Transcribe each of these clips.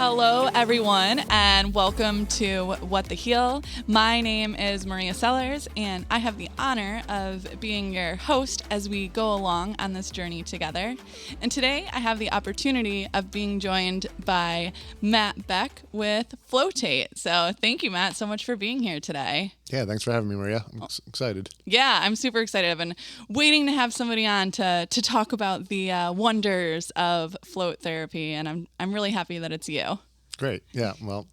Hello, everyone, and welcome to What the Heel. My name is Maria Sellars, and I have the honor of being your host as we go along on this journey together. And today, I have the opportunity of being joined by Matt Beck with Float8. So thank you, Matt, so much for being here today. Yeah, thanks for having me, Maria. I'm excited. Yeah, I'm super excited. I've been waiting to have somebody on to talk about the wonders of float therapy, and I'm really happy that it's you. Great. Yeah, well,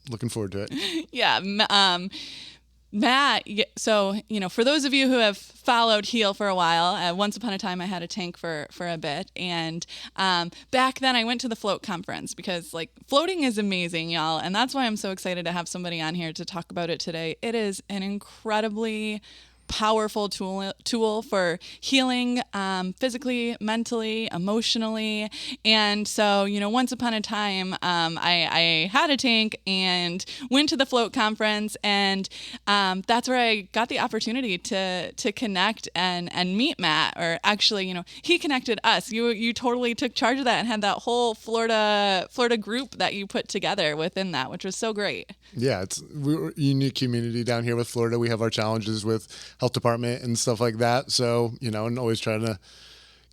looking forward to it. Yeah, Matt, so, for those of you who have followed Heel for a while, once upon a time I had a tank for a bit, and back then I went to the float conference because, floating is amazing, y'all, and that's why I'm so excited to have somebody on here to talk about it today. It is an incredibly powerful tool for healing physically, mentally, emotionally. And so, once upon a time, I had a tank and went to the float conference, and that's where I got the opportunity to connect and meet Matt, or actually, he connected us. You totally took charge of that and had that whole Florida group that you put together within that, which was so great. Yeah, we're a unique community down here with Florida. We have our challenges with health department and stuff like that. So, and always trying to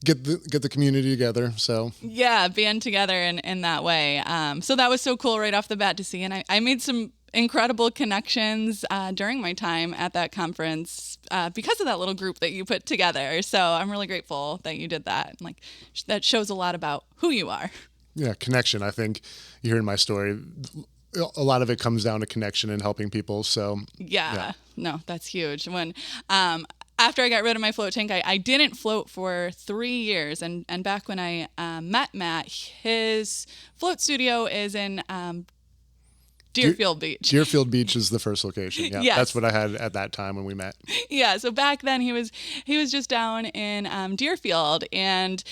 get the community together. So yeah, band together in that way. So that was so cool right off the bat to see. And I made some incredible connections during my time at that conference because of that little group that you put together. So I'm really grateful that you did that. And that shows a lot about who you are. Yeah, connection. I think you heard my story. A lot of it comes down to connection and helping people. So yeah. No, that's huge. When after I got rid of my float tank, I didn't float for 3 years. And back when I met Matt, his float studio is in Deerfield Beach. Deerfield Beach is the first location. Yeah, yes. That's what I had at that time when we met. Yeah, so back then he was just down in Deerfield, and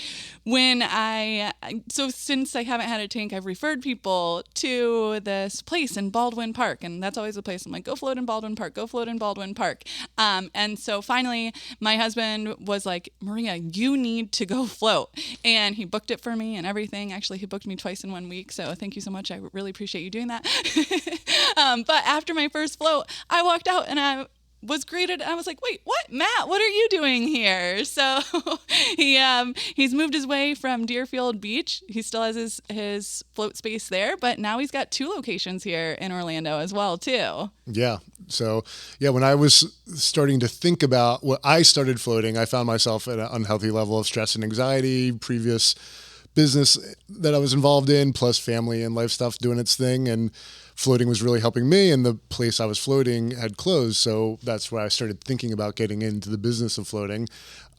since I haven't had a tank, I've referred people to this place in Baldwin Park, and that's always the place I'm like, go float in Baldwin Park, go float in Baldwin Park. And so finally, my husband was like, Maria, you need to go float, and he booked it for me and everything. Actually, he booked me twice in 1 week, so thank you so much. I really appreciate you doing that. But after my first float, I walked out and I was greeted. I was like, wait, what? Matt, what are you doing here? So he's moved his way from Deerfield Beach. He still has his float space there, but now he's got 2 locations here in Orlando as well, too. Yeah. So, when I was starting to think about what I started floating, I found myself at an unhealthy level of stress and anxiety, previous business that I was involved in, plus family and life stuff doing its thing. And floating was really helping me, and the place I was floating had closed. So that's where I started thinking about getting into the business of floating.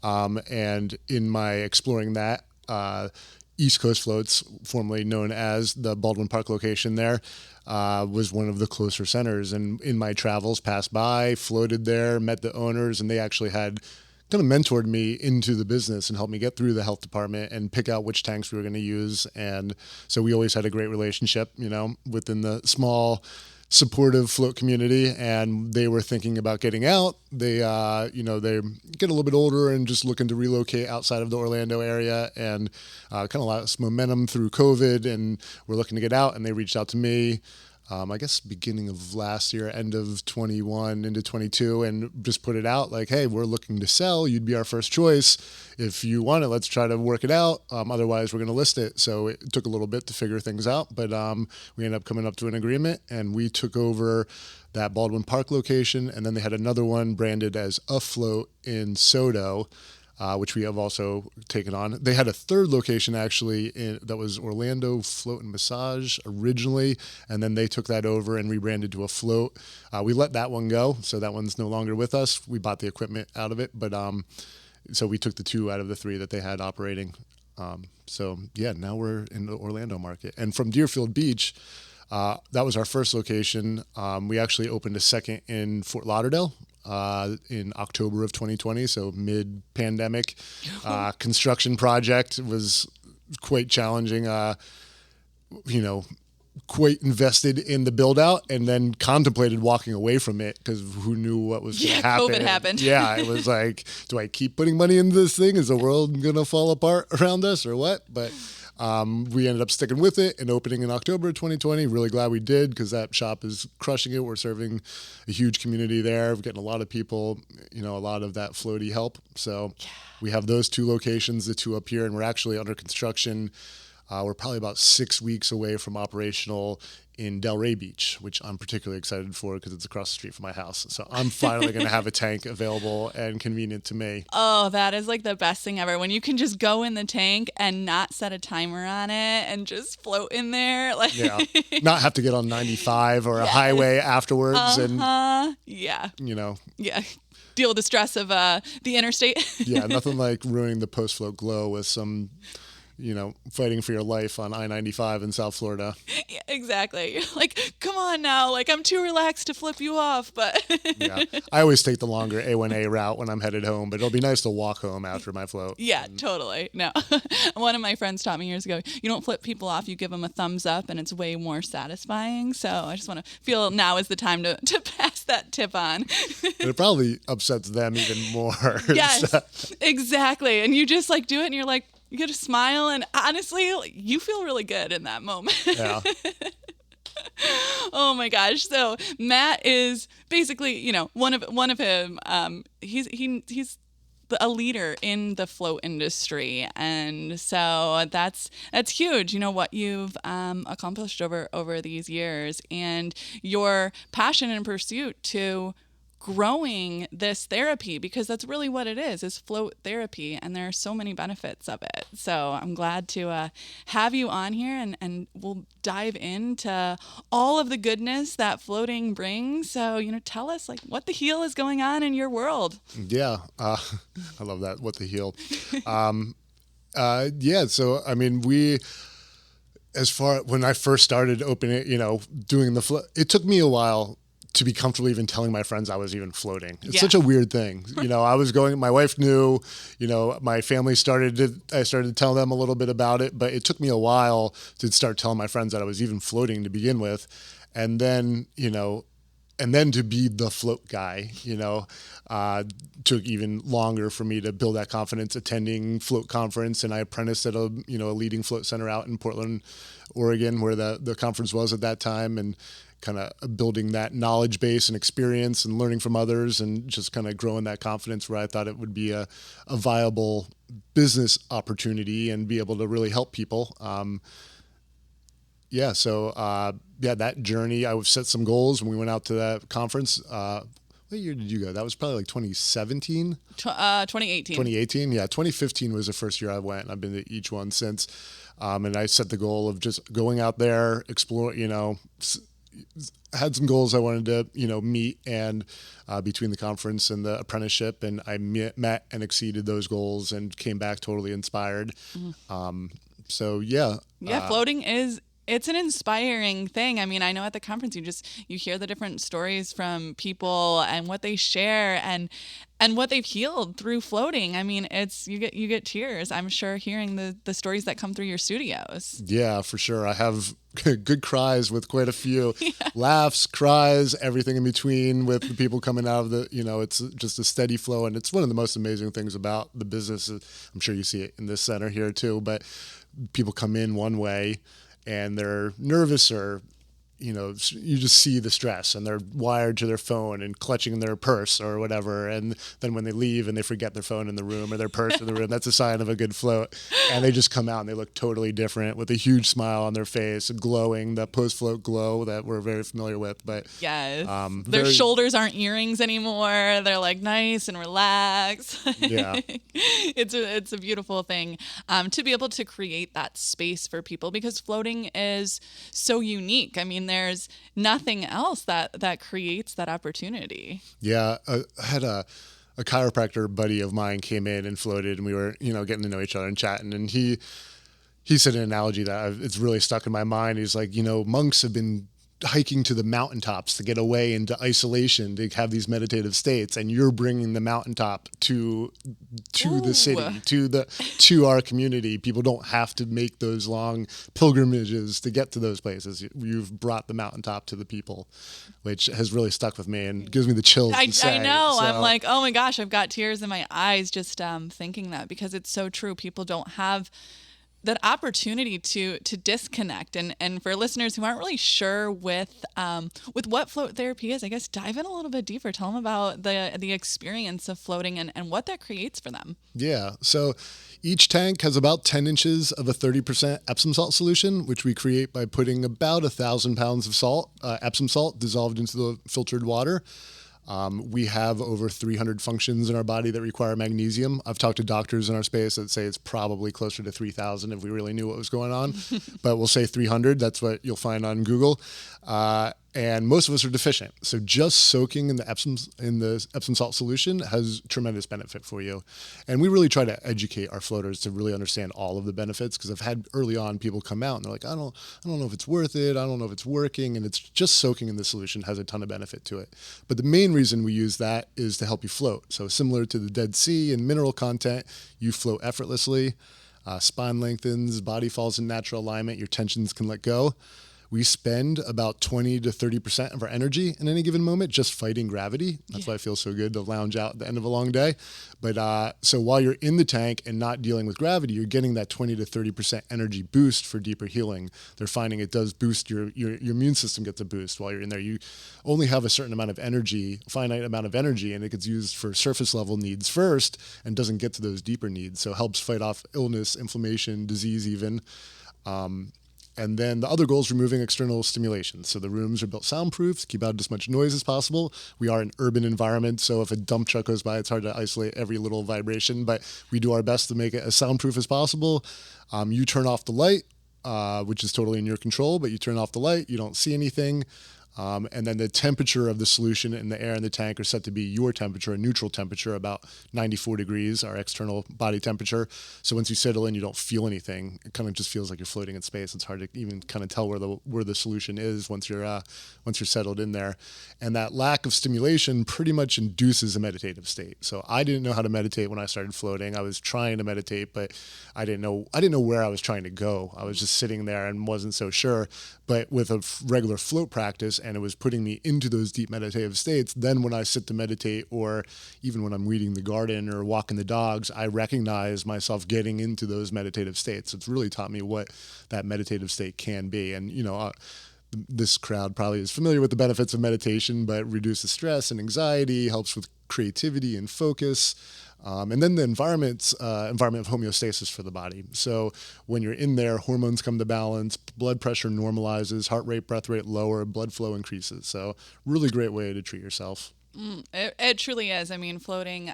And in my exploring that, East Coast Floats, formerly known as the Baldwin Park location there, was one of the closer centers. And in my travels, passed by, floated there, met the owners, and they actually had kind of mentored me into the business and helped me get through the health department and pick out which tanks we were going to use. And so we always had a great relationship, within the small supportive float community, and they were thinking about getting out. They, they get a little bit older and just looking to relocate outside of the Orlando area, and kind of lost momentum through COVID, and we're looking to get out, and they reached out to me. I guess beginning of last year, end of 21 into 22, and just put it out like, hey, we're looking to sell. You'd be our first choice. If you want it, let's try to work it out. Otherwise, we're going to list it. So it took a little bit to figure things out, but we ended up coming up to an agreement, and we took over that Baldwin Park location. And then they had another one branded as Afloat in Sodo, which we have also taken on. They had a third location actually that was Orlando Float and Massage originally, and then they took that over and rebranded to Afloat. We let that one go, so that one's no longer with us. We bought the equipment out of it, but so we took the 2 out of the 3 that they had operating. Now we're in the Orlando market. And from Deerfield Beach, that was our first location. We actually opened a second in Fort Lauderdale in October of 2020, so mid-pandemic. Construction project was quite challenging, quite invested in the build out, and then contemplated walking away from it because who knew what was going to happen. COVID happened. Yeah, it was like, do I keep putting money into this thing? Is the world going to fall apart around us or what? But We ended up sticking with it and opening in October 2020. Really glad we did, because that shop is crushing it. We're serving a huge community there. We're getting a lot of people, a lot of that floaty help. So we have those 2 locations, the 2 up here, and we're actually under construction. We're probably about 6 weeks away from operational in Delray Beach, which I'm particularly excited for because it's across the street from my house. So I'm finally going to have a tank available and convenient to me. Oh, that is like the best thing ever. When you can just go in the tank and not set a timer on it and just float in there. Like, yeah. Not have to get on 95 or a highway afterwards. And, yeah. Yeah. Deal with the stress of the interstate. Yeah. Nothing like ruining the post-float glow with some fighting for your life on I-95 in South Florida. Yeah, exactly. You're like, come on now. Like, I'm too relaxed to flip you off, but... Yeah. I always take the longer A1A route when I'm headed home, but it'll be nice to walk home after my float. Yeah, totally. No. One of my friends taught me years ago, you don't flip people off, you give them a thumbs up, and it's way more satisfying. So I just want to feel now is the time to pass that tip on. And it probably upsets them even more. Yes, exactly. And you just do it, and you're like, you get a smile, and honestly, you feel really good in that moment. Yeah. Oh my gosh! So Matt is basically, one of him. He's a leader in the float industry, and so that's huge. What you've accomplished over these years, and your passion and pursuit to growing this therapy, because that's really what it is float therapy, and there are so many benefits of it. So I'm glad to have you on here, and we'll dive into all of the goodness that floating brings. So tell us what the hell is going on in your world. Yeah, I love that. What the hell. Yeah, so I mean, when I first started opening it, doing the float, it took me a while to be comfortable even telling my friends I was even floating. It's such a weird thing. I was going, my wife knew, my family I started to tell them a little bit about it, but it took me a while to start telling my friends that I was even floating to begin with. And then, to be the float guy, took even longer for me to build that confidence attending float conference. And I apprenticed at a leading float center out in Portland, Oregon, where the conference was at that time, and kind of building that knowledge base and experience and learning from others, and just kind of growing that confidence where I thought it would be a viable business opportunity and be able to really help people. That journey, I set some goals when we went out to that conference. What year did you go? That was probably 2017? 2018. 2018? Yeah, 2015 was the first year I went, and I've been to each one since. And I set the goal of just going out there, explore, had some goals I wanted to, meet, and between the conference and the apprenticeship, and I met and exceeded those goals and came back totally inspired. Floating it's an inspiring thing. I mean, I know at the conference you hear the different stories from people and what they share and what they've healed through floating. I mean, you get tears, I'm sure, hearing the stories that come through your studios. Yeah, for sure. I have good cries with quite a few. Laughs, cries, everything in between, with the people coming out of it's just a steady flow. And it's one of the most amazing things about the business. I'm sure you see it in this center here too, but people come in one way and they're nervous, or you just see the stress, and they're wired to their phone and clutching their purse or whatever. And then when they leave and they forget their phone in the room or their purse in the room, that's a sign of a good float. And they just come out and they look totally different with a huge smile on their face, glowing, the post-float glow that we're very familiar with. But yes, their shoulders aren't earrings anymore. They're nice and relaxed. Yeah. It's a beautiful thing to be able to create that space for people, because floating is so unique. I mean, there's nothing else that creates that opportunity. Yeah, I had a chiropractor buddy of mine came in and floated, and we were getting to know each other and chatting, and he said an analogy that it's really stuck in my mind. He's like, monks have been hiking to the mountaintops to get away into isolation, to have these meditative states, and you're bringing the mountaintop to the city, to our community. People don't have to make those long pilgrimages to get to those places. You've brought the mountaintop to the people, which has really stuck with me and gives me the chills. I know. So. I'm like, oh my gosh, I've got tears in my eyes just thinking that, because it's so true. People don't have that opportunity to disconnect, and for listeners who aren't really sure with what float therapy is, I guess dive in a little bit deeper. Tell them about the experience of floating and what that creates for them. Yeah. So each tank has about 10 inches of a 30% Epsom salt solution, which we create by putting about 1,000 pounds of salt, Epsom salt, dissolved into the filtered water. We have over 300 functions in our body that require magnesium. I've talked to doctors in our space that say it's probably closer to 3,000 if we really knew what was going on, but we'll say 300. That's what you'll find on Google. And most of us are deficient. So just soaking in the Epsom salt solution has tremendous benefit for you. And we really try to educate our floaters to really understand all of the benefits, because I've had early on people come out and they're like, I don't know if it's worth it. I don't know if it's working. And it's just soaking in the solution has a ton of benefit to it. But the main reason we use that is to help you float. So similar to the Dead Sea and mineral content, you float effortlessly. Spine lengthens, body falls in natural alignment, your tensions can let go. We spend about 20 to 30% of our energy in any given moment just fighting gravity. That's why it feels so good to lounge out at the end of a long day. But so while you're in the tank and not dealing with gravity, you're getting that 20 to 30% energy boost for deeper healing. They're finding it does boost your immune system gets a boost while you're in there. You only have a certain amount of energy, finite amount of energy, and it gets used for surface level needs first and doesn't get to those deeper needs. So it helps fight off illness, inflammation, disease even. And then the other goal is removing external stimulation. So the rooms are built soundproof to keep out as much noise as possible. We are an urban environment, so if a dump truck goes by, it's hard to isolate every little vibration, but we do our best to make it as soundproof as possible. You turn off the light, which is totally in your control, but you turn off the light, you don't see anything. And then the temperature of the solution and the air in the tank are set to be your temperature, a neutral temperature, about 94 degrees, our external body temperature. So once you settle in, you don't feel anything. It kind of just feels like you're floating in space. It's hard to even kind of tell where the solution is once you're settled in there. And that lack of stimulation pretty much induces a meditative state. So I didn't know how to meditate when I started floating. I was trying to meditate, but I didn't know where I was trying to go. I was just sitting there and wasn't so sure. But with a regular float practice, and it was putting me into those deep meditative states, then when I sit to meditate, or even when I'm weeding the garden or walking the dogs, I recognize myself getting into those meditative states. It's really taught me what that meditative state can be. And, this crowd probably is familiar with the benefits of meditation, but reduces stress and anxiety, helps with creativity and focus. And then the environment of homeostasis for the body. So when you're in there, hormones come to balance, blood pressure normalizes, heart rate, breath rate lower, blood flow increases. So really great way to treat yourself. It truly is. I mean, floating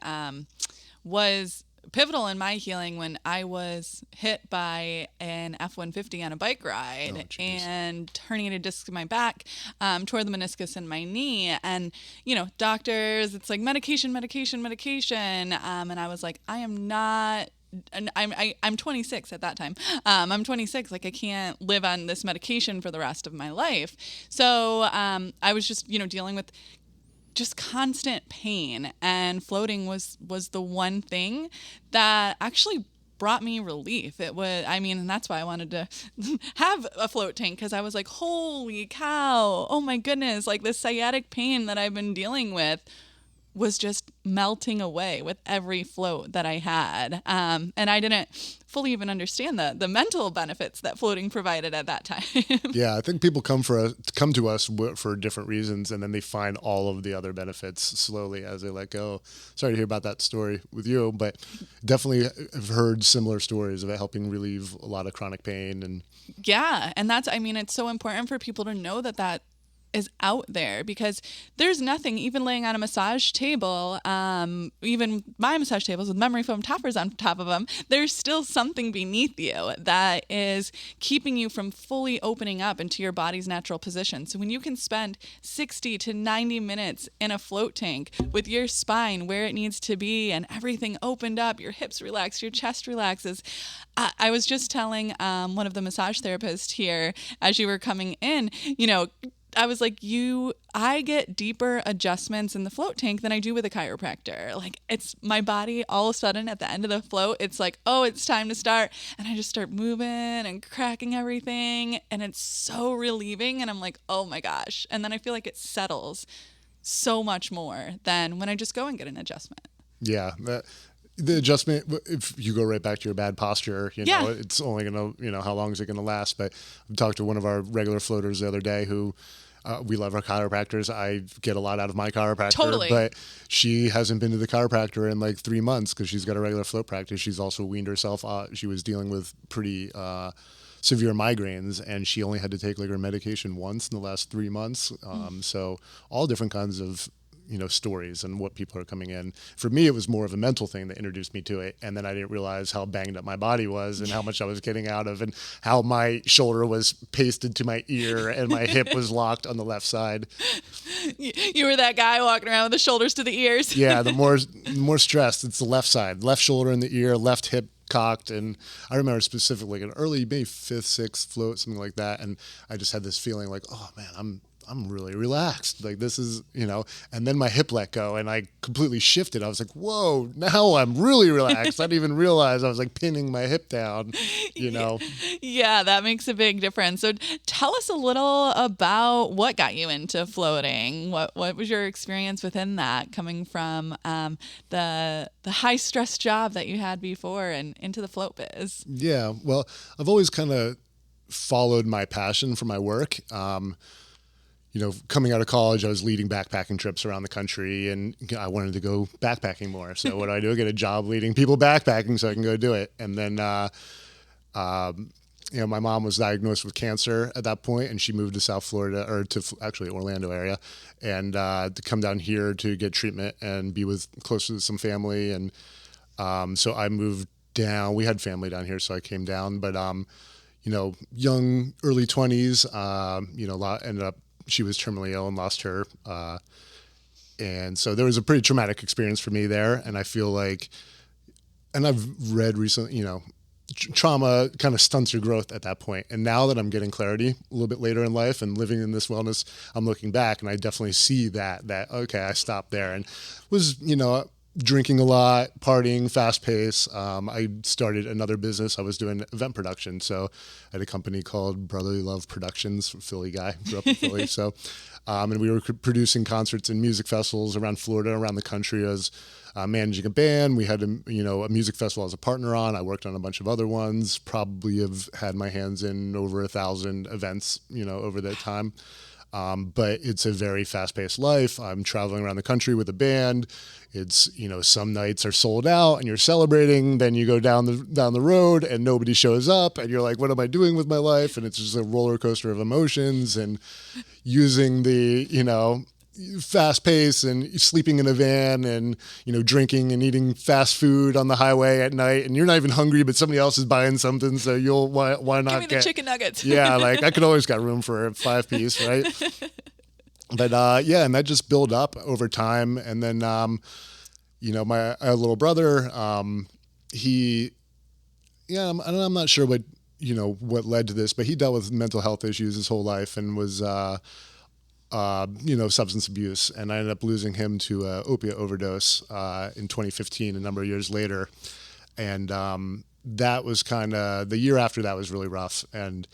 was pivotal in my healing when I was hit by an F-150 on a bike ride and herniated a disc in my back, tore the meniscus in my knee, and doctors, it's like medication, and I was like, I'm 26 at that time. I'm 26. Like, I can't live on this medication for the rest of my life. So I was just dealing with just constant pain, and floating was the one thing that actually brought me relief. And that's why I wanted to have a float tank, because I was like, holy cow, oh my goodness, like this sciatic pain that I've been dealing with was just melting away with every float that I had. And I didn't fully even understand the mental benefits that floating provided at that time. Yeah, I think people come to us for different reasons, and then they find all of the other benefits slowly as they let go. Sorry to hear about that story with you, but definitely have heard similar stories of it helping relieve a lot of chronic pain. And yeah, and it's so important for people to know that is out there, because there's nothing, even laying on a massage table, even my massage tables with memory foam toppers on top of them, there's still something beneath you that is keeping you from fully opening up into your body's natural position. So when you can spend 60 to 90 minutes in a float tank with your spine where it needs to be and everything opened up, your hips relax, your chest relaxes. I was just telling one of the massage therapists here as you were coming in, I was like, I get deeper adjustments in the float tank than I do with a chiropractor. Like, it's my body all of a sudden at the end of the float, it's like, oh, it's time to start. And I just start moving and cracking everything. And it's so relieving. And I'm like, oh my gosh. And then I feel like it settles so much more than when I just go and get an adjustment. Yeah. the adjustment, if you go right back to your bad posture, Yeah. it's only going to, how long is it going to last? But I talked to one of our regular floaters the other day who, we love our chiropractors. I get a lot out of my chiropractor, Totally. but she hasn't been to the chiropractor in like 3 months because she's got a regular float practice. She's also weaned herself. She was dealing with pretty severe migraines, and she only had to take like her medication once in the last 3 months. So all different kinds of stories and what people are coming in. For me, it was more of a mental thing that introduced me to it. And then I didn't realize how banged up my body was and how much I was getting out of and how my shoulder was pasted to my ear and my hip was locked on the left side. You were that guy walking around with the shoulders to the ears. Yeah, the more stressed, it's the left side, left shoulder in the ear, left hip cocked. And I remember specifically an early, maybe 5th, 6th float, something like that. And I just had this feeling like, oh man, I'm really relaxed. Like this is, and then my hip let go and I completely shifted. I was like, whoa, now I'm really relaxed. I didn't even realize I was like pinning my hip down, Yeah, that makes a big difference. So tell us a little about what got you into floating. What was your experience within that, coming from the high stress job that you had before and into the float biz? Yeah, well, I've always kind of followed my passion for my work. Coming out of college, I was leading backpacking trips around the country and I wanted to go backpacking more. So what do? I get a job leading people backpacking so I can go do it. And then, my mom was diagnosed with cancer at that point and she moved to South Florida or to actually Orlando area and to come down here to get treatment and be closer to some family. And so I moved down. We had family down here, so I came down. But, young, early 20s, ended up, she was terminally ill and lost her. And so there was a pretty traumatic experience for me there. And I feel like, and I've read recently, trauma kind of stunts your growth at that point. And now that I'm getting clarity a little bit later in life and living in this wellness, I'm looking back and I definitely see that, okay, I stopped there and was, drinking a lot, partying, fast pace. I started another business. I was doing event production. So I had a company called Brotherly Love Productions, Philly guy, grew up in Philly. So, and we were producing concerts and music festivals around Florida, around the country. I was managing a band. We had a music festival as a partner on. I worked on a bunch of other ones, probably have had my hands in over 1,000 events, over that time. But it's a very fast-paced life. I'm traveling around the country with a band. It's, some nights are sold out and you're celebrating. Then you go down the road and nobody shows up and you're like, what am I doing with my life? And it's just a roller coaster of emotions and using the, fast pace and sleeping in a van and, drinking and eating fast food on the highway at night. And you're not even hungry, but somebody else is buying something. So why not Give me the chicken nuggets. Yeah. Like I could always got room for a 5-piece, right? But, and that just built up over time. And then, my little brother, I'm not sure what, what led to this, but he dealt with mental health issues his whole life and was, substance abuse. And I ended up losing him to opiate overdose in 2015, a number of years later. And that was kind of, the year after that was really rough. And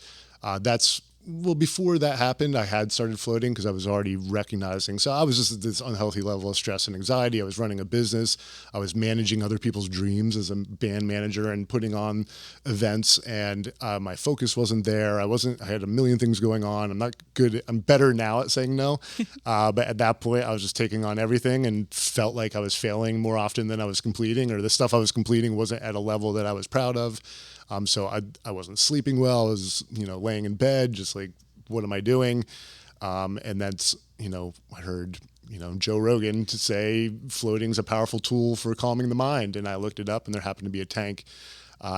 before that happened, I had started floating because I was already recognizing. So I was just at this unhealthy level of stress and anxiety. I was running a business. I was managing other people's dreams as a band manager and putting on events. And my focus wasn't there. I had a million things going on. I'm not good. I'm better now at saying no. But at that point, I was just taking on everything and felt like I was failing more often than I was completing, or the stuff I was completing wasn't at a level that I was proud of. So I wasn't sleeping well. I was, laying in bed, just like, what am I doing? And that's, I heard, Joe Rogan to say floating's a powerful tool for calming the mind. And I looked it up and there happened to be a tank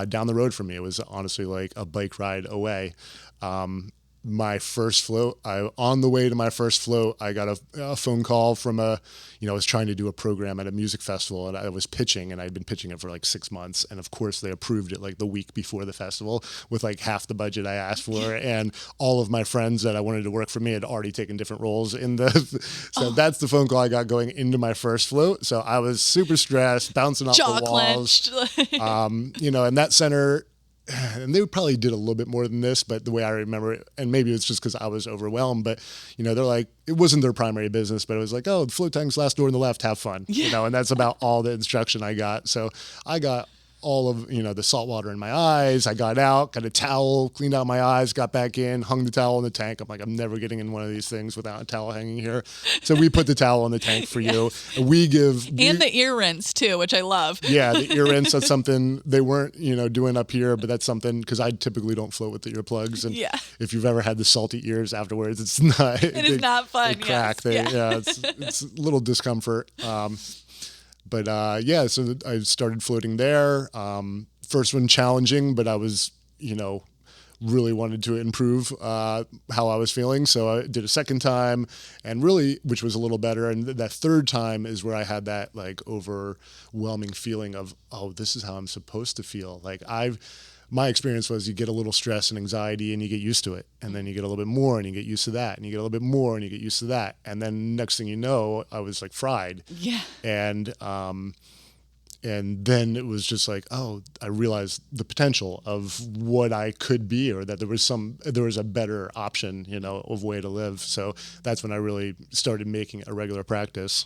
down the road from me. It was honestly like a bike ride away. My first float, on the way to my first float, I got a phone call from I was trying to do a program at a music festival and I was pitching and I'd been pitching it for like 6 months. And of course they approved it like the week before the festival with like half the budget I asked for. And all of my friends that I wanted to work for me had already taken different roles that's the phone call I got going into my first float. So I was super stressed, bouncing off the walls. Jaw clenched. And that center, and they probably did a little bit more than this, but the way I remember it, and maybe it's just because I was overwhelmed, but they're like, it wasn't their primary business, but it was like, oh, the float tank's last door on the left, have fun, and that's about all the instruction I got. So I got all of, the salt water in my eyes. I got out, got a towel, cleaned out my eyes, got back in, hung the towel in the tank. I'm like, I'm never getting in one of these things without a towel hanging here. So we put the towel in the tank for you. And the ear rinse too, which I love. Yeah, the ear rinse, that's something they weren't, doing up here, but that's something, because I typically don't float with the earplugs. And if you've ever had the salty ears afterwards, it's not. It is not fun. They crack. It's a little discomfort. But so I started floating there. First one challenging, but I was, really wanted to improve how I was feeling. So I did a second time, and really, which was a little better. And that third time is where I had that like overwhelming feeling of, oh, this is how I'm supposed to feel. Like my experience was you get a little stress and anxiety and you get used to it. And then you get a little bit more and you get used to that. And you get a little bit more and you get used to that. And then next thing you know, I was like fried. Yeah. And then it was just like, oh, I realized the potential of what I could be, or that there was a better option, of way to live. So that's when I really started making a regular practice.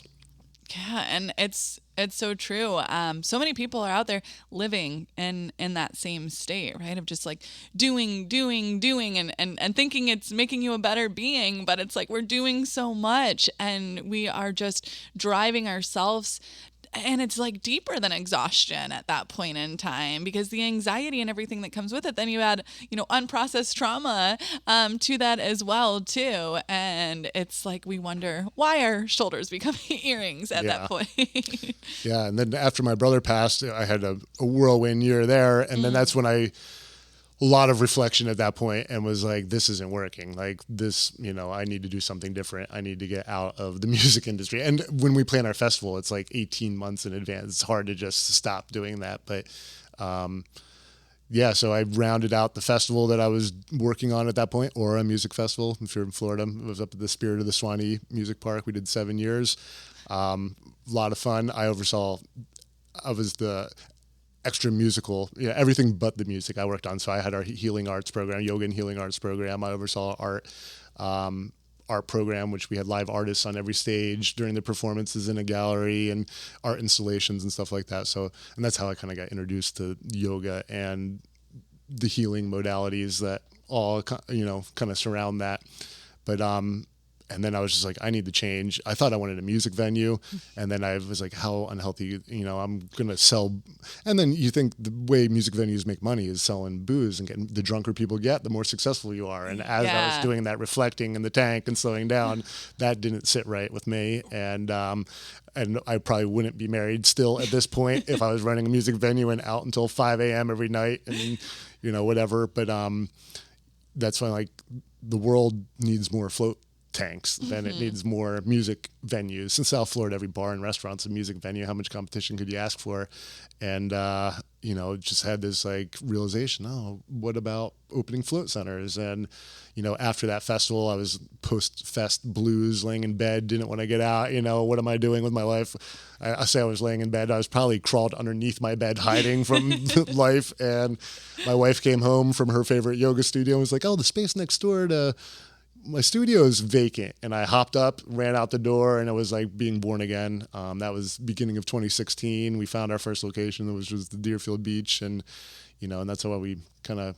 Yeah, and it's so true. So many people are out there living in that same state, right? Of just like doing, and thinking it's making you a better being, but it's like we're doing so much and we are just driving ourselves. And it's like deeper than exhaustion at that point in time, because the anxiety and everything that comes with it, then you add, unprocessed trauma to that as well, too. And it's like we wonder why our shoulders become earrings at that point. Yeah. And then after my brother passed, I had a whirlwind year there. And then that's when a lot of reflection at that point, and was like, this isn't working. Like this, I need to do something different. I need to get out of the music industry. And when we plan our festival, it's like 18 months in advance. It's hard to just stop doing that. But so I rounded out the festival that I was working on at that point, Aura Music Festival. If you're in Florida, it was up at the Spirit of the Swanee Music Park. We did 7 years. A lot of fun. I was the extra musical, everything but the music I worked on. So I had our healing arts program, yoga and healing arts program. I oversaw art program, which we had live artists on every stage during the performances in a gallery, and art installations and stuff like that. So, and that's how I kind of got introduced to yoga and the healing modalities that all, kind of surround that. But, and then I was just like, I need to change. I thought I wanted a music venue. And then I was like, how unhealthy, I'm going to sell. And then you think the way music venues make money is selling booze, and getting the drunker people get, the more successful you are. And as I was doing that, reflecting in the tank and slowing down, that didn't sit right with me. And I probably wouldn't be married still at this point if I was running a music venue and out until 5 a.m. every night and, whatever. But that's why, like, the world needs more float tanks than it needs more music venues. In South Florida, every bar and restaurant's a music venue. How much competition could you ask for? And just had this like realization, oh, what about opening float centers? And after that festival, I was post-fest blues, laying in bed, didn't want to get out. What am I doing with my life? I say I was laying in bed. I was probably crawled underneath my bed hiding from life. And my wife came home from her favorite yoga studio and was like, oh, the space next door to my studio is vacant. And I hopped up, ran out the door, and it was like being born again. That was beginning of 2016. We found our first location, which was the Deerfield Beach. And, and that's how we kind of,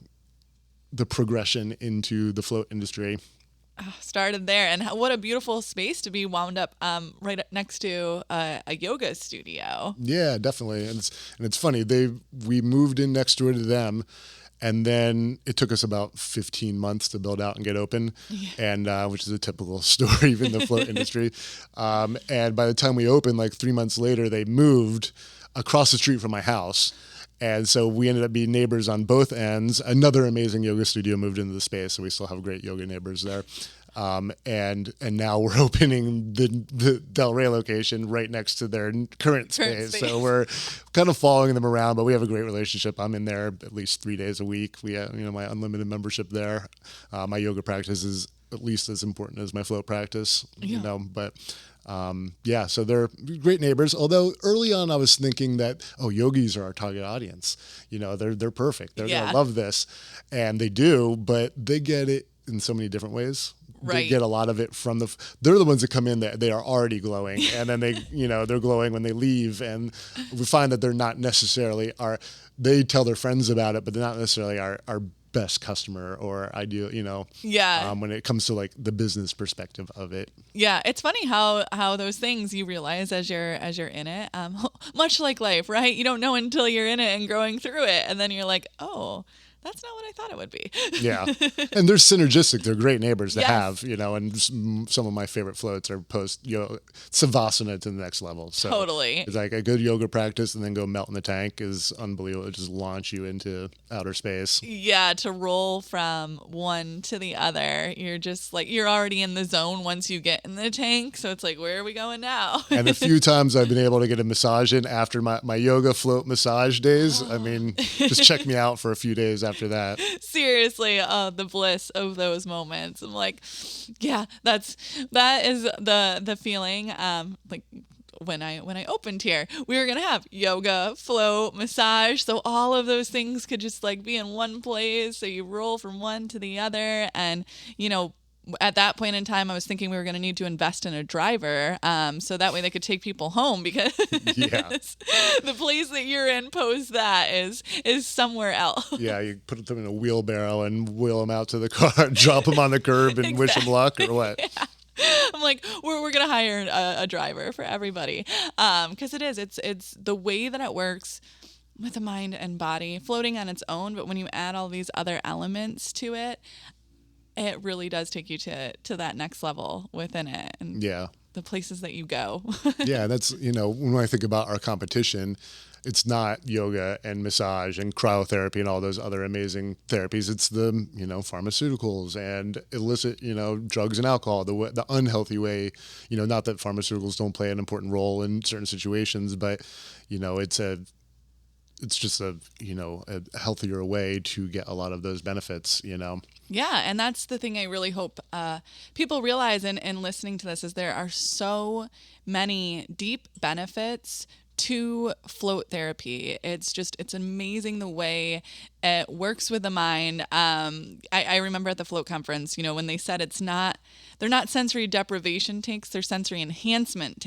the progression into the float industry. Started there. And what a beautiful space to be wound up right next to a yoga studio. Yeah, definitely. And it's funny. We moved in next door to them. And then it took us about 15 months to build out and get open, and which is a typical story in the float industry. And by the time we opened, like 3 months later, they moved across the street from my house. And so we ended up being neighbors on both ends. Another amazing yoga studio moved into the space, so we still have great yoga neighbors there. And now we're opening the Delray location right next to their current space. So we're kind of following them around, but we have a great relationship. I'm in there at least 3 days a week. We have, my unlimited membership there. My yoga practice is at least as important as my float practice, Yeah. but so they're great neighbors. Although early on I was thinking that, yogis are our target audience. They're perfect. They're going Yeah. to love this. And they do, but they get it in so many different ways. They Right. get a lot of it from they're the ones that come in that they are already glowing, and then they, they're glowing when they leave. And we find that they're not necessarily they tell their friends about it, but they're not necessarily our best customer or ideal, Yeah. when it comes to like the business perspective of it. Yeah, it's funny how those things you realize as you're in it, much like life, right? You don't know until you're in it and growing through it, and then you're like, oh, that's not what I thought it would be. Yeah. And they're synergistic. They're great neighbors to Yes. have, and some of my favorite floats are savasana to the next level. So Totally. it's like a good yoga practice and then go melt in the tank is unbelievable. It just launch you into outer space. Yeah, to roll from one to the other. You're just like, you're already in the zone once you get in the tank. So it's like, where are we going now? And the few times I've been able to get a massage in after my yoga float massage days, I mean, just check me out for a few days after that. Seriously, the bliss of those moments. I'm like, yeah, that is the feeling. Like when I opened here, we were gonna have yoga, float, massage, so all of those things could just like be in one place. So you roll from one to the other, and at that point in time, I was thinking we were going to need to invest in a driver, so that way they could take people home, because Yeah. the place that you're in post that is somewhere else. Yeah, you put them in a wheelbarrow and wheel them out to the car, drop them on the curb and wish them luck, or what? Yeah. I'm like, we're gonna hire a driver for everybody, because it's the way that it works with the mind and body, floating on its own. But when you add all these other elements to it, it really does take you to that next level within it, and Yeah. the places that you go. Yeah, that's, when I think about our competition, it's not yoga and massage and cryotherapy and all those other amazing therapies. It's the, pharmaceuticals and illicit, drugs and alcohol, the unhealthy way, not that pharmaceuticals don't play an important role in certain situations, but, it's just a healthier way to get a lot of those benefits, Yeah, and that's the thing I really hope people realize in listening to this, is there are so many deep benefits to float therapy. It's amazing the way it works with the mind. I remember at the float conference, when they said they're not sensory deprivation tanks, they're sensory enhancement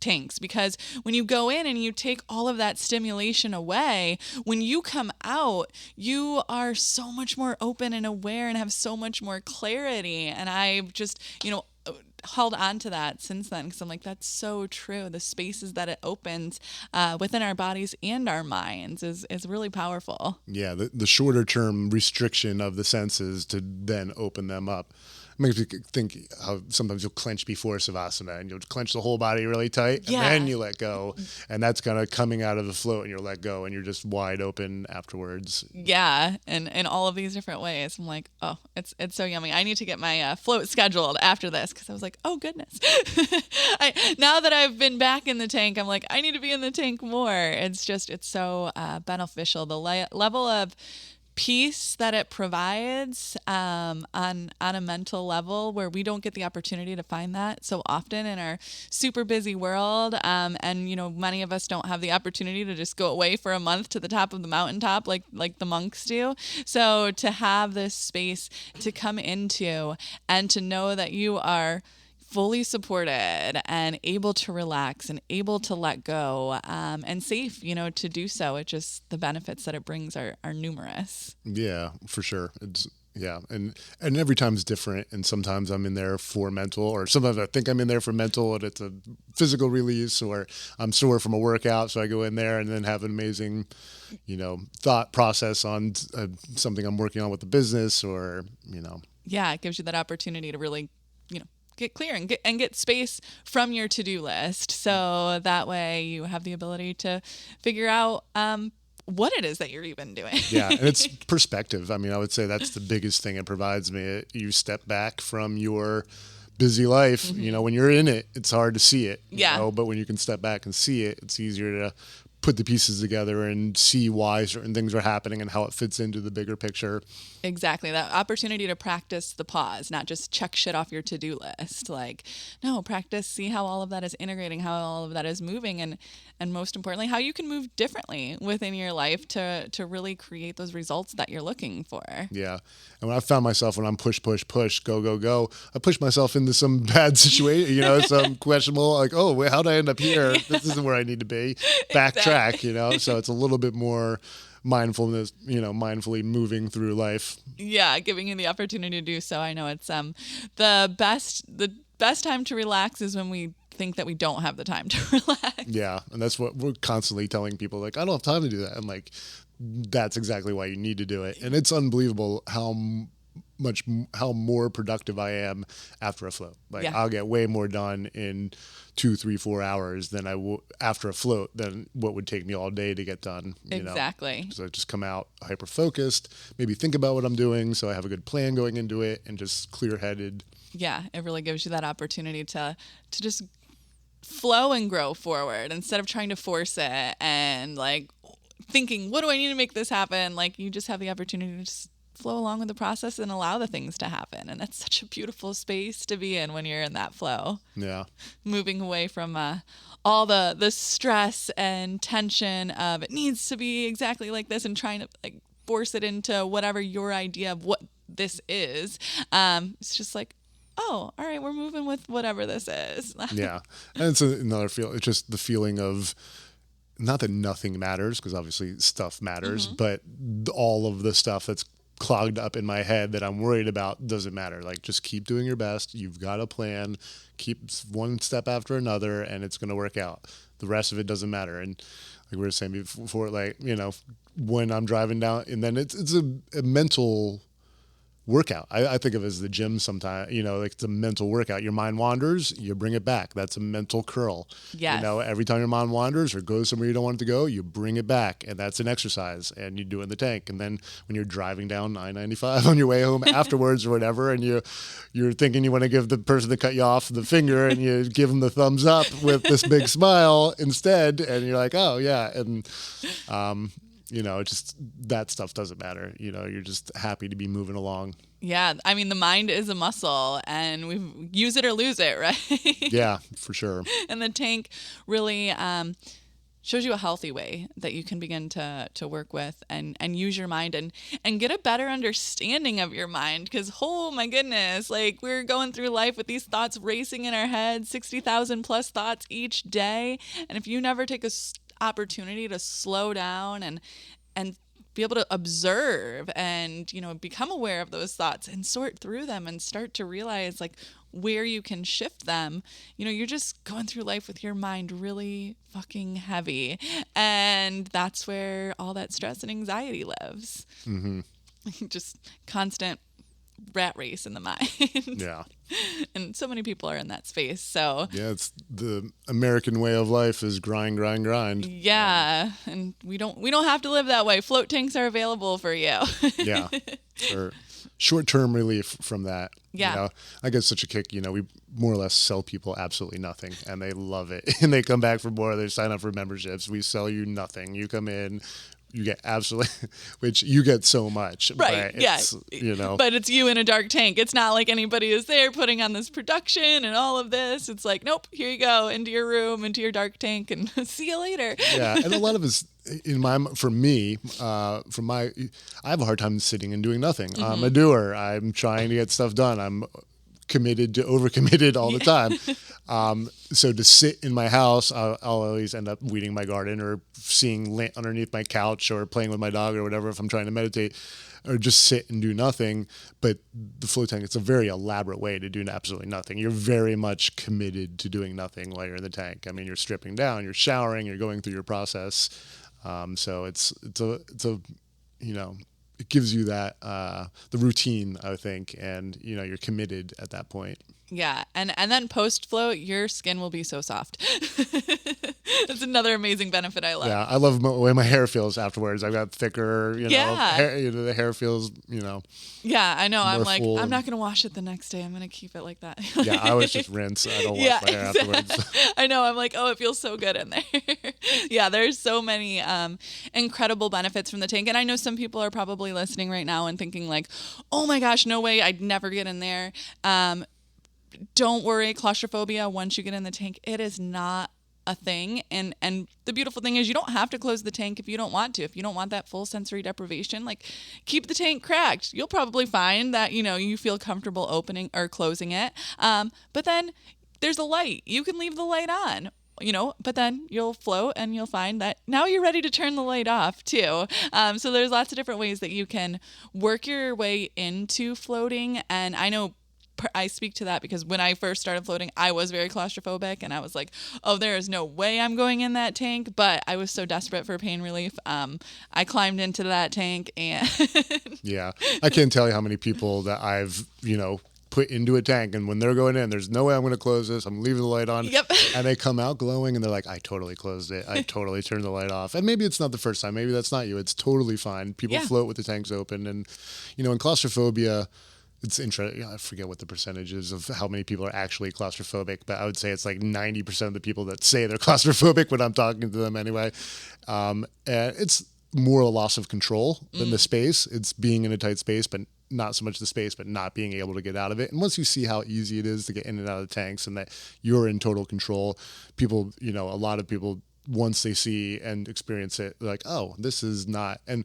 tanks, because when you go in and you take all of that stimulation away, when you come out, you are so much more open and aware and have so much more clarity. And I've just, held on to that since then, because I'm like, that's so true. The spaces that it opens within our bodies and our minds is really powerful. Yeah, the shorter term restriction of the senses to then open them up. Makes me think how sometimes you'll clench before savasana and you'll clench the whole body really tight, Yeah. and then you let go, and that's kind of coming out of the float and you're let go and you're just wide open afterwards. Yeah, and in all of these different ways. I'm like, oh, it's so yummy. I need to get my float scheduled after this, because I was like, oh goodness. Now that I've been back in the tank, I'm like, I need to be in the tank more. It's so beneficial. The level of peace that it provides on a mental level, where we don't get the opportunity to find that so often in our super busy world, and many of us don't have the opportunity to just go away for a month to the top of the mountaintop like the monks do. So to have this space to come into and to know that you are fully supported and able to relax and able to let go, and safe, to do so. It just, the benefits that it brings are numerous. Yeah, for sure. And every time is different. And sometimes I'm in there for mental, or sometimes I think I'm in there for mental and it's a physical release, or I'm sore from a workout. So I go in there and then have an amazing, thought process on something I'm working on with the business, or. Yeah, it gives you that opportunity to really, get clear and get space from your to-do list. So that way you have the ability to figure out what it is that you're even doing. Yeah, and it's perspective. I mean, I would say that's the biggest thing it provides me. You step back from your busy life. Mm-hmm. When you're in it, it's hard to see it. Yeah. But when you can step back and see it, it's easier to put the pieces together and see why certain things are happening and how it fits into the bigger picture. Exactly. That opportunity to practice the pause, not just check shit off your to-do list. Like, no, practice, see how all of that is integrating, how all of that is moving, and most importantly, how you can move differently within your life to really create those results that you're looking for. Yeah. And when I found myself, when I'm push, go, I push myself into some bad situation, some questionable, like, oh, wait, how did I end up here? This isn't where I need to be. Backtrack, So it's a little bit more mindfulness, mindfully moving through life. Yeah, giving you the opportunity to do so. I know it's the best time to relax is when we think that we don't have the time to relax. Yeah, and that's what we're constantly telling people, like, I don't have time to do that. I'm like, that's exactly why you need to do it. And it's unbelievable how more productive I am after a float. Like, I'll get way more done in 2, 3, 4 hours than I will after a float than what would take me all day to get done. Exactly. So I just come out hyper focused, maybe think about what I'm doing, so I have a good plan going into it, and just clear headed. Yeah, it really gives you that opportunity to just flow and grow forward instead of trying to force it and like thinking, what do I need to make this happen? Like, you just have the opportunity to just flow along with the process and allow the things to happen. And that's such a beautiful space to be in when you're in that flow. Yeah. Moving away from all the stress and tension of it needs to be exactly like this and trying to like force it into whatever your idea of what this is. It's just like, oh, all right, we're moving with whatever this is. Yeah. And it's another feel. It's just the feeling of, not that nothing matters, because obviously stuff matters, but all of the stuff that's clogged up in my head that I'm worried about doesn't matter. Like, just keep doing your best. You've got a plan. Keep one step after another, and it's going to work out. The rest of it doesn't matter. And like we were saying before, like, when I'm driving down, and then it's a mental workout. I think of it as the gym sometimes, like it's a mental workout. Your mind wanders, you bring it back. That's a mental curl. Yes. Every time your mind wanders or goes somewhere you don't want it to go, you bring it back. And that's an exercise, and you do it in the tank. And then when you're driving down I-95 on your way home afterwards or whatever, and you're thinking you want to give the person that cut you off the finger, and you give them the thumbs up with this big smile instead. And you're like, oh yeah. And, just that stuff doesn't matter. You're just happy to be moving along. Yeah. I mean, the mind is a muscle, and we use it or lose it, right? Yeah, for sure. And the tank really shows you a healthy way that you can begin to work with and use your mind and get a better understanding of your mind. Because, oh my goodness, like, we're going through life with these thoughts racing in our head, 60,000 plus thoughts each day. And if you never take a opportunity to slow down and be able to observe and become aware of those thoughts and sort through them and start to realize like where you can shift them, you're just going through life with your mind really fucking heavy, and that's where all that stress and anxiety lives. Just constant rat race in the mind. Yeah. And so many people are in that space. So yeah, it's the American way of life is grind. Yeah. And we don't have to live that way. Float tanks are available for you. Yeah. For short-term relief from that. Yeah. I get such a kick, we more or less sell people absolutely nothing, and they love it. And they come back for more. They sign up for memberships. We sell you nothing. You come in, you get absolutely, which you get so much. Right. Yeah. But it's you in a dark tank. It's not like anybody is there putting on this production and all of this. It's like, nope, here you go, into your room, into your dark tank, and see you later. Yeah. And a lot of it's I have a hard time sitting and doing nothing. I'm a doer. I'm trying to get stuff done. I'm overcommitted all the time. So to sit in my house, I'll always end up weeding my garden or seeing underneath my couch or playing with my dog or whatever if I'm trying to meditate, or just sit and do nothing. But the float tank, it's a very elaborate way to do absolutely nothing. You're very much committed to doing nothing while you're in the tank. I mean, you're stripping down, you're showering, you're going through your process. So it's it gives you that the routine, I think, and you're committed at that point. Yeah, and then post float, your skin will be so soft. That's another amazing benefit I love. Yeah, I love the way my hair feels afterwards. I've got thicker, hair, the hair feels, Yeah, I know. I'm like, full I'm not going to wash it the next day. I'm going to keep it like that. Yeah, I always just rinse. I don't wash my hair afterwards. I know. I'm like, oh, it feels so good in there. Yeah, there's so many incredible benefits from the tank. And I know some people are probably listening right now and thinking like, oh my gosh, no way, I'd never get in there. Don't worry, claustrophobia, once you get in the tank, it is not a thing. And the beautiful thing is you don't have to close the tank if you don't want to. If you don't want that full sensory deprivation, like keep the tank cracked. You'll probably find that, you feel comfortable opening or closing it. But then there's a light. You can leave the light on. But then you'll float and you'll find that now you're ready to turn the light off too. So there's lots of different ways that you can work your way into floating. And I know I speak to that because when I first started floating, I was very claustrophobic and I was like, oh, there is no way I'm going in that tank. But I was so desperate for pain relief. I climbed into that tank and yeah, I can't tell you how many people that I've, put into a tank, and when they're going in, there's no way I'm going to close this. I'm leaving the light on. Yep. And they come out glowing and they're like, I totally closed it. I totally turned the light off. And maybe it's not the first time. Maybe that's not you. It's totally fine. People float with the tanks open. And, in claustrophobia, it's interesting. I forget what the percentage is of how many people are actually claustrophobic, but I would say it's like 90% of the people that say they're claustrophobic when I'm talking to them anyway. And it's more a loss of control than the space. It's being in a tight space, but not so much the space, but not being able to get out of it. And once you see how easy it is to get in and out of the tanks and that you're in total control, people, a lot of people, once they see and experience it, they're like, oh, this is not. And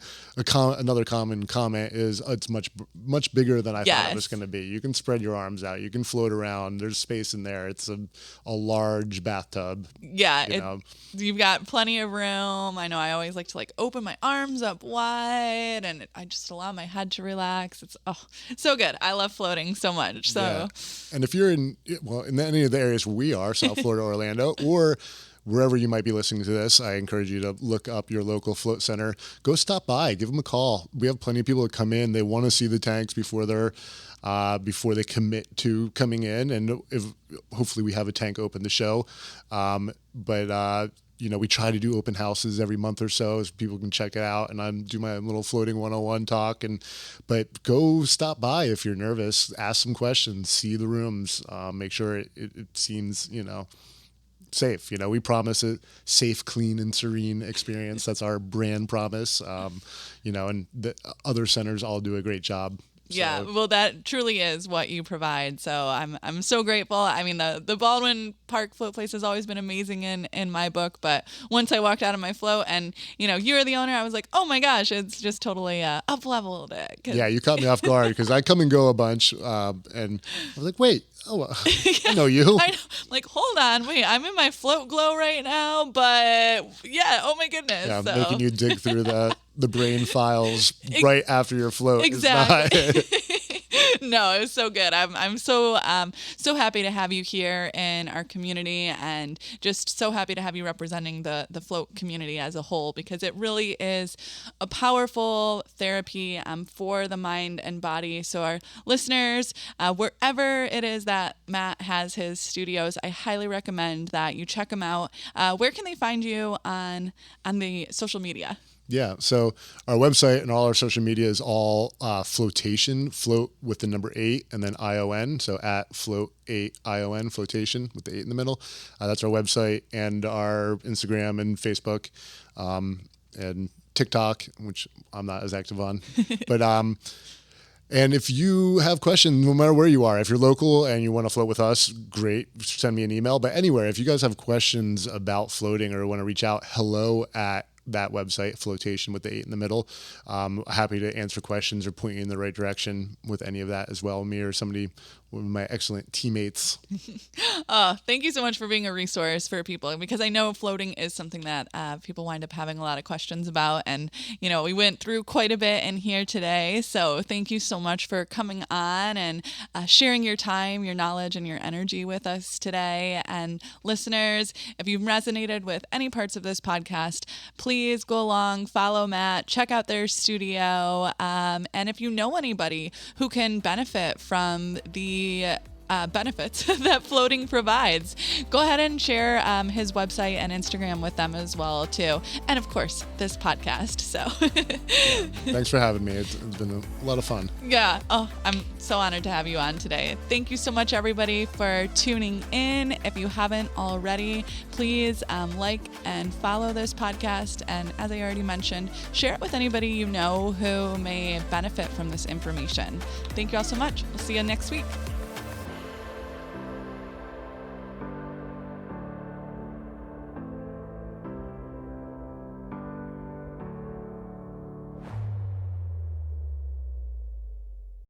another common comment is, oh, it's much bigger than I thought it was going to be. You can spread your arms out. You can float around. There's space in there. It's a large bathtub. Yeah. You've got plenty of room. I know I always like to open my arms up wide and I just allow my head to relax. It's so good. I love floating so much. So, yeah. And if you're in any of the areas where we are, South Florida, Orlando, or wherever you might be listening to this, I encourage you to look up your local float center. Go stop by, give them a call. We have plenty of people that come in. They want to see the tanks before they commit to coming in. And hopefully we have a tank open to show. But we try to do open houses every month or so so people can check it out. And I do my little floating 101 talk. But go stop by if you're nervous. Ask some questions. See the rooms. Make sure it seems, safe. We promise a safe, clean, and serene experience. That's our brand promise. And the other centers all do a great job. Yeah, well, that truly is what you provide. So I'm so grateful. I mean, the Baldwin Park float place has always been amazing in my book. But once I walked out of my float and, you're the owner, I was like, oh my gosh, it's just totally up-leveled it. Yeah, you caught me off guard because I come and go a bunch. And I was like, wait. Oh, I know you. I know. Like, hold on, wait, I'm in my float glow right now, but yeah, oh my goodness. Yeah, making you dig through the brain files right after your float. Exactly. No, it was so good. I'm so happy to have you here in our community and just so happy to have you representing the float community as a whole, because it really is a powerful therapy for the mind and body. So our listeners, wherever it is that Matt has his studios, I highly recommend that you check him out. Where can they find you on the social media? Yeah, so our website and all our social media is all Floatation, float with the number 8 and then ION. So at Float8 ION, Floatation with the 8 in the middle. That's our website, and our Instagram and Facebook and TikTok, which I'm not as active on. But and if you have questions, no matter where you are, if you're local and you want to float with us, great, send me an email. But anywhere, if you guys have questions about floating or want to reach out, hello at that website, Floatation with the 8 in the middle. Happy to answer questions or point you in the right direction with any of that as well. Me or one of my excellent teammates. Thank you so much for being a resource for people, because I know floating is something that people wind up having a lot of questions about. And, we went through quite a bit in here today. So thank you so much for coming on and sharing your time, your knowledge, and your energy with us today. And listeners, if you've resonated with any parts of this podcast, please go along, follow Matt, check out their studio. And if you know anybody who can benefit from the benefits that floating provides. Go ahead and share his website and Instagram with them as well too, and of course this podcast. So thanks for having me. It's been a lot of fun. Yeah. Oh, I'm so honored to have you on today. Thank you so much, everybody, for tuning in. If you haven't already, please like and follow this podcast, and as I already mentioned, share it with anybody you know who may benefit from this information. Thank you all so much. We'll see you next week.